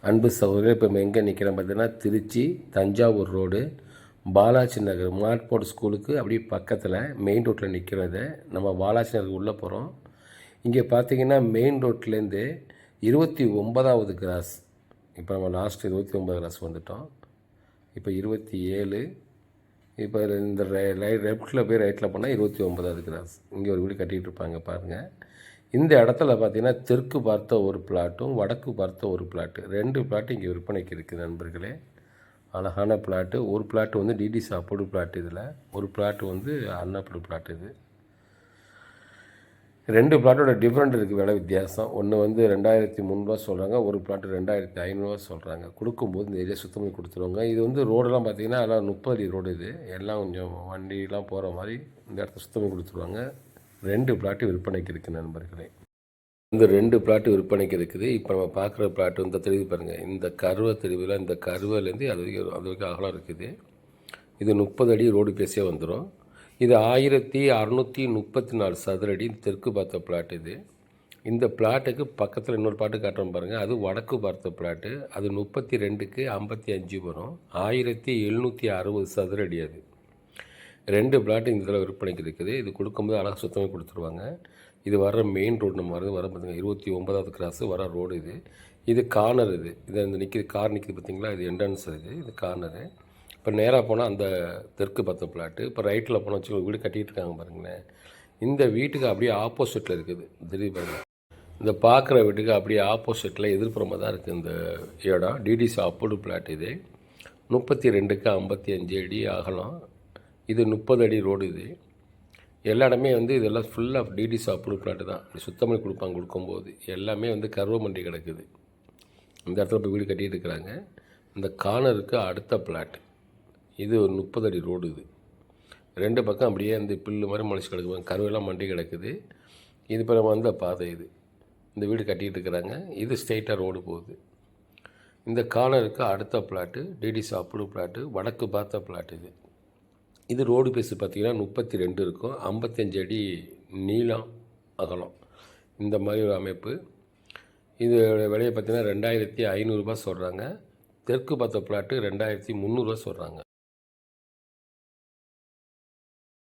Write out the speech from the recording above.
அன்பு சகோதரர், இப்போ நம்ம எங்கே நிற்கிறோம் பார்த்தீங்கன்னா, திருச்சி தஞ்சாவூர் ரோடு பாலாஜி நகர் மாட்போர்ட் ஸ்கூலுக்கு அப்படியே பக்கத்தில் மெயின் ரோட்டில் நிற்கிறத நம்ம பாலாஜி நகர் உள்ளே போகிறோம். இங்கே பார்த்தீங்கன்னா மெயின் ரோட்லேருந்து 29வது கிராஸ். இப்போ நம்ம லாஸ்ட் 29 கிராஸ் வந்துட்டோம். இப்போ 27. இப்போ இந்த லெஃப்ட்டில் போய் ரைட்டில் போனால் 29வது கிராஸ். இங்கே ஒரு வீடு கட்டிகிட்டு இருப்பாங்க பாருங்கள். இந்த இடத்துல பார்த்தீங்கன்னா தெற்கு பார்த்த ஒரு பிளாட்டும் வடக்கு பார்த்த ஒரு பிளாட்டு, 2 பிளாட்டு இங்கே விற்பனைக்கு இருக்குது நண்பர்களே. அழகான பிளாட்டு. ஒரு பிளாட்டு வந்து டிடிசி அப்ரூவ்டு பிளாட், இதில் ஒரு பிளாட்டு வந்து அன்அப்ரூவ்டு பிளாட். இது 2 பிளாட்டோட டிஃப்ரெண்ட் இருக்குது, விலை வித்தியாசம். ஒன்று வந்து 2300 சொல்கிறாங்க, ஒரு பிளாட்டு 2500 சொல்கிறாங்க. கொடுக்கும்போது இந்த ஏரியா சுத்தம் பண்ணி கொடுத்துருவாங்க. இது வந்து ரோடெல்லாம் பார்த்தீங்கன்னா எல்லாம் 30 அடி ரோடு. இது எல்லாம் கொஞ்சம் வண்டிலாம் போகிற மாதிரி இந்த இடத்த சுத்தம் பண்ணி கொடுத்துருவாங்க. 2 பிளாட்டு விற்பனைக்கு இருக்குது நண்பர்களே. இந்த 2 பிளாட்டு விற்பனைக்கு இருக்குது. இப்போ நம்ம பார்க்குற பிளாட்டு இந்த தெரிவு பாருங்கள். இந்த கருவை தெரிவில், இந்த கருவிலேருந்து அது வரைக்கும் அகலம் இருக்குது. இது 30 அடி ரோடு பேஸே வந்துடும். இது 1634 சதுர அடி தெற்கு பார்த்த பிளாட். இது இந்த பிளாட்டுக்கு பக்கத்தில் இன்னொரு பிளாட்டு காட்டுறோம் பாருங்கள். அது வடக்கு பார்த்த பிளாட்டு. அது 32க்கு 55 வரும். 1760 சதுர அடி. அது 2 பிளாட்டு இந்த இதில் விற்பனைக்கு இருக்குது. இது கொடுக்கும்போது அழகாக சுத்தமாக கொடுத்துருவாங்க. இது வர மெயின் ரோடு. நம்ம வர பார்த்திங்கன்னா 29வது கிராஸு வர ரோடு. இது கார்னர். இது இந்த நிற்கிது, கார் நிற்கிது பார்த்திங்களா, இது என்ட்ரன்ஸ். இது கார்னரு. இப்போ நேராக போனால் அந்த தெற்கு பார்த்த பிளாட்டு. இப்போ ரைட்டில் போனால் வச்சு வீடு கட்டிகிட்டு இருக்காங்க பாருங்களேன். இந்த வீட்டுக்கு அப்படியே ஆப்போசிட்டில் இருக்குது. திடீர் பாருங்கள், இந்த பார்க்குற வீட்டுக்கு அப்படியே ஆப்போசிட்டில் எதிர்ப்புறமாக தான் இருக்குது இந்த இடம். DTC approved plot. இது 32க்கு 55 அடி அகலம். இது 30 அடி ரோடு. இது எல்லா இடமே வந்து இதெல்லாம் ஃபுல்லாக டிடிசி அப்ரூவ் பிளாட்டு தான். சுத்தம் பண்ணி கொடுக்கும்போது எல்லாமே வந்து கருவ மண்டி கிடக்குது. இந்த இடத்துல போய் வீடு கட்டிகிட்டு இருக்கிறாங்க. இந்த கார்னருக்கு அடுத்த பிளாட். இது ஒரு 30 அடி ரோடு. இது 2 பக்கம் அப்படியே இந்த பில்லு மாதிரி முளைச்சி கிடக்குவாங்க, கருவெல்லாம் மண்டி கிடக்குது. இது இப்போ நம்ம வந்த பாதை. இந்த வீடு கட்டிகிட்டு இருக்கிறாங்க. இது ஸ்ட்ரெயிட்டாக ரோடு போகுது. இந்த கார்னருக்கு அடுத்த பிளாட்டு டிடிசி அப்ரூவ் பிளாட்டு, வடக்கு பார்த்த பிளாட். இது ரோடு பேஸு பார்த்திங்கன்னா 32 இருக்கும், 55 அடி நீளம் அகலம். இந்த மாதிரி ஒரு அமைப்பு. இது விலையை பார்த்திங்கன்னா 2500 சொல்கிறாங்க. தெற்கு பார்த்த பிளாட்டு 2300 சொல்கிறாங்க.